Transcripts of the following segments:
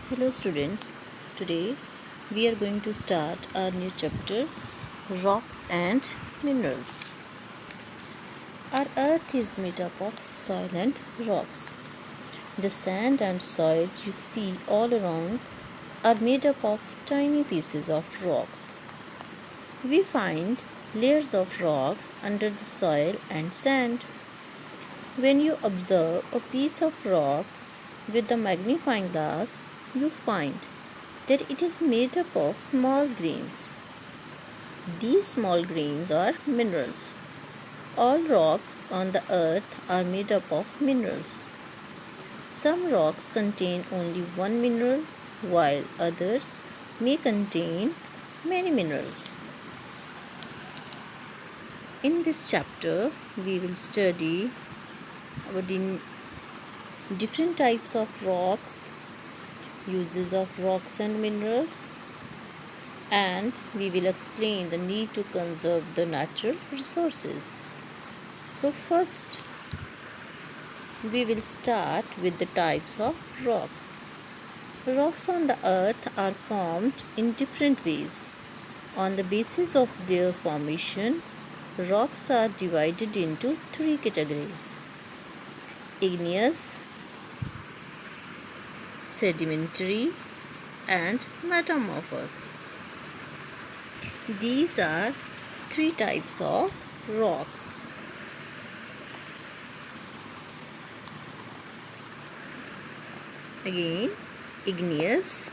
Hello students, today we are going to start our new chapter, Rocks and Minerals. Our earth is made up of soil and rocks. The sand and soil you see all around are made up of tiny pieces of rocks. We find layers of rocks under the soil and sand. When you observe a piece of rock with the magnifying glass, you find that it is made up of small grains. These small grains are minerals. All rocks on the earth are made up of minerals. Some rocks contain only one mineral, while others may contain many minerals. In this chapter, we will study about the different types of rocks, uses of rocks and minerals, and we will explain the need to conserve the natural resources. So first we will start with the types of rocks. Rocks on the earth are formed in different ways. On the basis of their formation, rocks are divided into three categories: igneous, sedimentary, and metamorphic. These are three types of rocks. Again, igneous,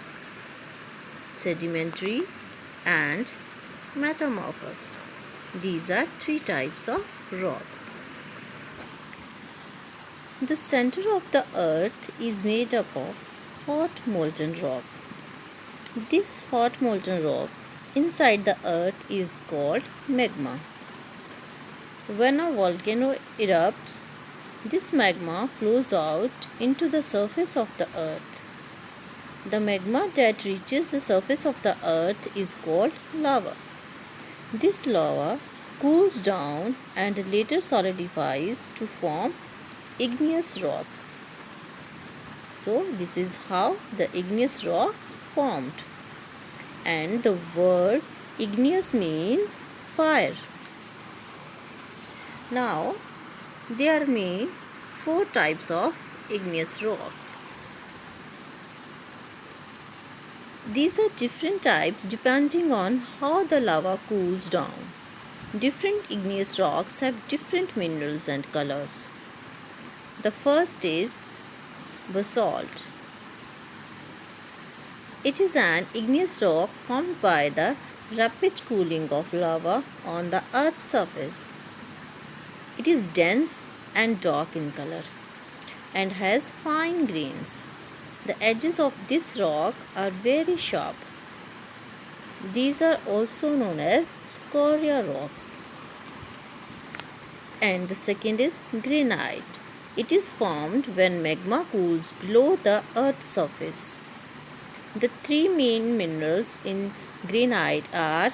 sedimentary, and metamorphic. These are three types of rocks. The center of the earth is made up of hot molten rock. This hot molten rock inside the earth is called magma. When a volcano erupts, this magma flows out into the surface of the earth. The magma that reaches the surface of the earth is called lava. This lava cools down and later solidifies to form igneous rocks. So this is how the igneous rocks formed. And the word igneous means fire. Now there are main four types of igneous rocks. These are different types depending on how the lava cools down. Different igneous rocks have different minerals and colors. The first is basalt. It is an igneous rock formed by the rapid cooling of lava on the earth's surface. It is dense and dark in color and has fine grains. The edges of this rock are very sharp. These are also known as scoria rocks. And the second is granite. It is formed when magma cools below the earth's surface. The three main minerals in granite are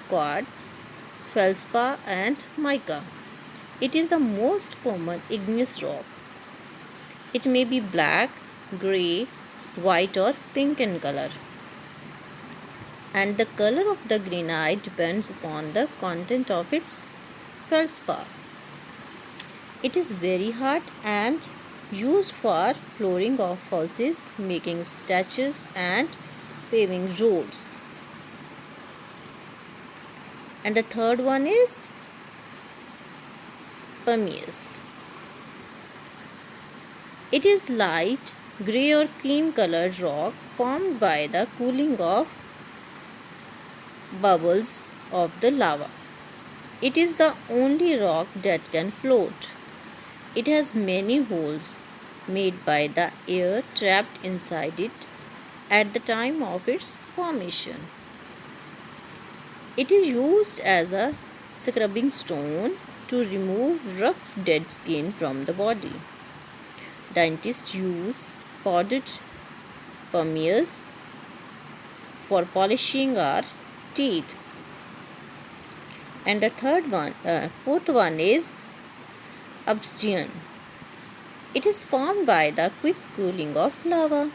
quartz, feldspar, and mica. It is the most common igneous rock. It may be black, grey, white, or pink in color. And the color of the granite depends upon the content of its feldspar. It is very hard and used for flooring of houses, making statues, and paving roads. And the third one is Permias. It is light grey or cream colored rock formed by the cooling of bubbles of the lava. It is the only rock that can float. It has many holes made by the air trapped inside it at the time of its formation. It is used as a scrubbing stone to remove rough dead skin from the body. Dentists use powdered Permias for polishing our teeth. And the fourth one is obsidian. It is formed by the quick cooling of lava.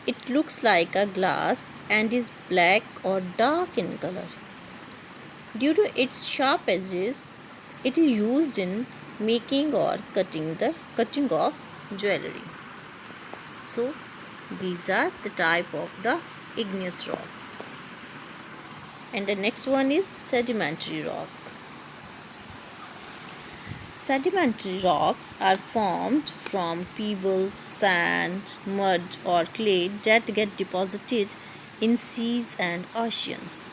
It looks like a glass and is black or dark in color. Due to its sharp edges, it is used in making or cutting of jewelry. So these are the type of the igneous rocks. And the next one is sedimentary rock. Sedimentary rocks are formed from pebbles, sand, mud, or clay that get deposited in seas and oceans.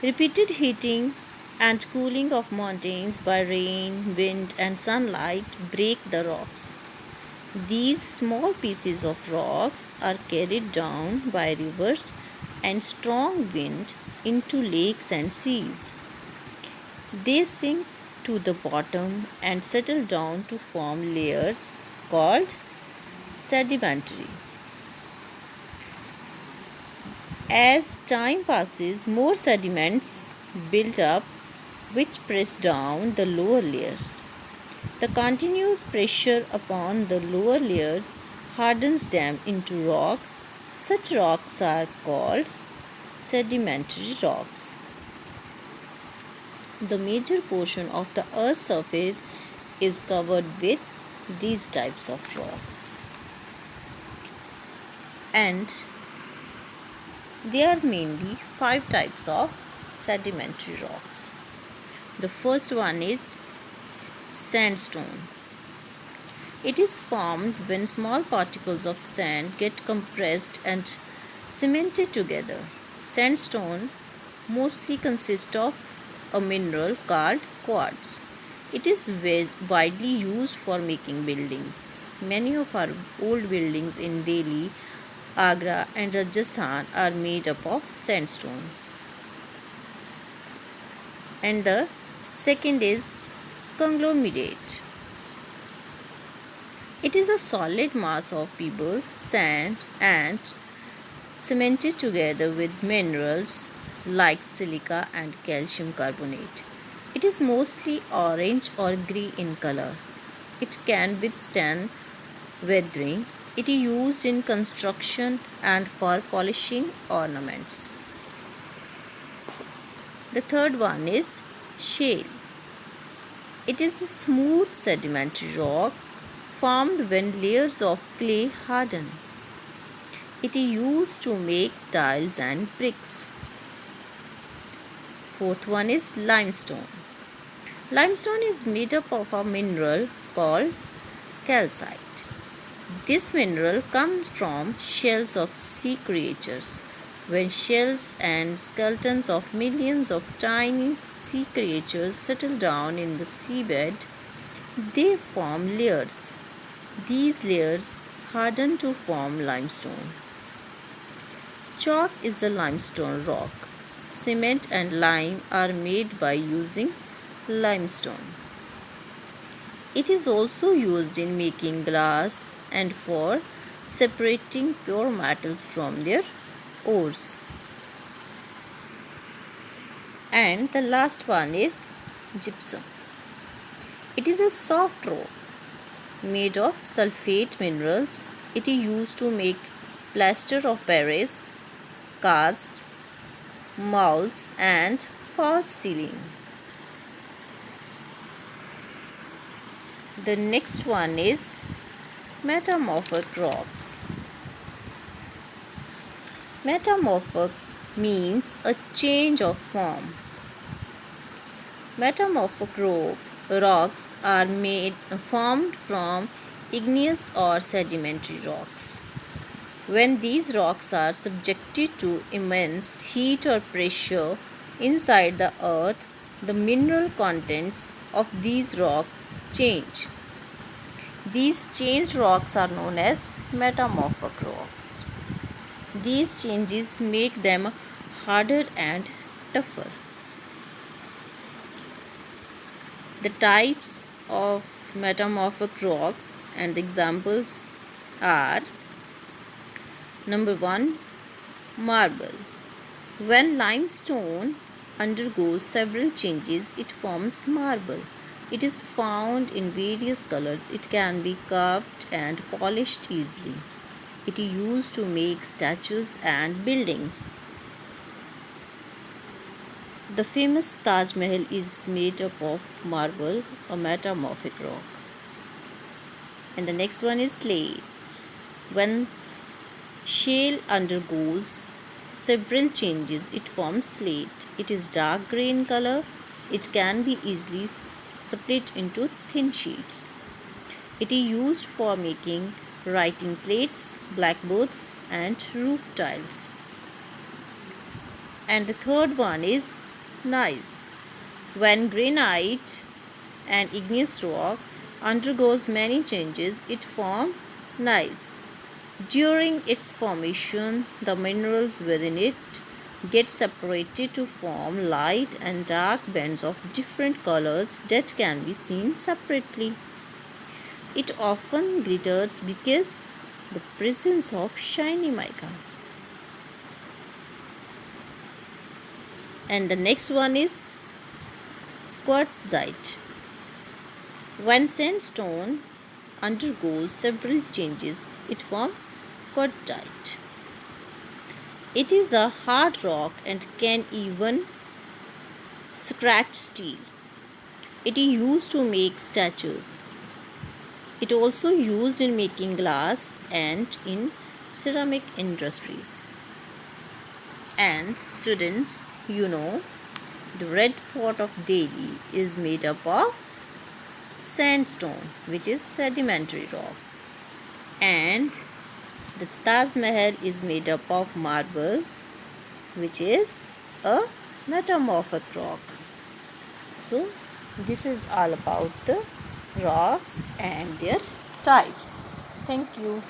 Repeated heating and cooling of mountains by rain, wind, and sunlight break the rocks. These small pieces of rocks are carried down by rivers and strong wind into lakes and seas. They sink to the bottom and settle down to form layers called sedimentary. As time passes, more sediments build up which press down the lower layers. The continuous pressure upon the lower layers hardens them into rocks. Such rocks are called sedimentary rocks. The major portion of the Earth's surface is covered with these types of rocks. And there are mainly 5 types of sedimentary rocks. The first one is sandstone. It is formed when small particles of sand get compressed and cemented together. Sandstone mostly consists of a mineral called quartz. It is widely used for making buildings. Many of our old buildings in Delhi, Agra, and Rajasthan are made up of sandstone. And the second is conglomerate. It is a solid mass of pebbles, sand, and cemented together with minerals like silica and calcium carbonate. It is mostly orange or grey in color. It can withstand weathering. It is used in construction and for polishing ornaments. The third one is shale. It is a smooth sedimentary rock formed when layers of clay harden. It is used to make tiles and bricks. Fourth one is limestone. Limestone is made up of a mineral called calcite. This mineral comes from shells of sea creatures. When shells and skeletons of millions of tiny sea creatures settle down in the seabed, they form layers. These layers harden to form limestone. Chalk is a limestone rock. Cement and lime are made by using limestone. It is also used in making glass and for separating pure metals from their ores. And the last one is gypsum. It is a soft rock made of sulfate minerals. It is used to make plaster of Paris, cars, malls, and false ceiling. The next one is metamorphic rocks. Metamorphic means a change of form. Metamorphic rocks are formed from igneous or sedimentary rocks. When these rocks are subjected to immense heat or pressure inside the earth, the mineral contents of these rocks change. These changed rocks are known as metamorphic rocks. These changes make them harder and tougher. The types of metamorphic rocks and examples are: number 1, marble. When limestone undergoes several changes, it forms marble. It is found in various colors. It can be carved and polished easily. It is used to make statues and buildings. The famous Taj Mahal is made up of marble, a metamorphic rock. And the next one is slate. When shale undergoes several changes, it forms slate. It is dark grey in color. It can be easily split into thin sheets. It is used for making writing slates, blackboards, and roof tiles. And the third one is gneiss. When granite, an igneous rock, undergoes many changes, it forms gneiss. During its formation, the minerals within it get separated to form light and dark bands of different colors that can be seen separately. It often glitters because the presence of shiny mica. And the next one is quartzite. When sandstone undergoes several changes, it forms quartzite. It is a hard rock and can even scratch steel. It is used to make statues. It also used in making glass and in ceramic industries. And students, the Red Fort of Delhi is made up of sandstone, which is sedimentary rock, and the Taj Mahal is made up of marble, which is a metamorphic rock. So this is all about the rocks and their types. Thank you.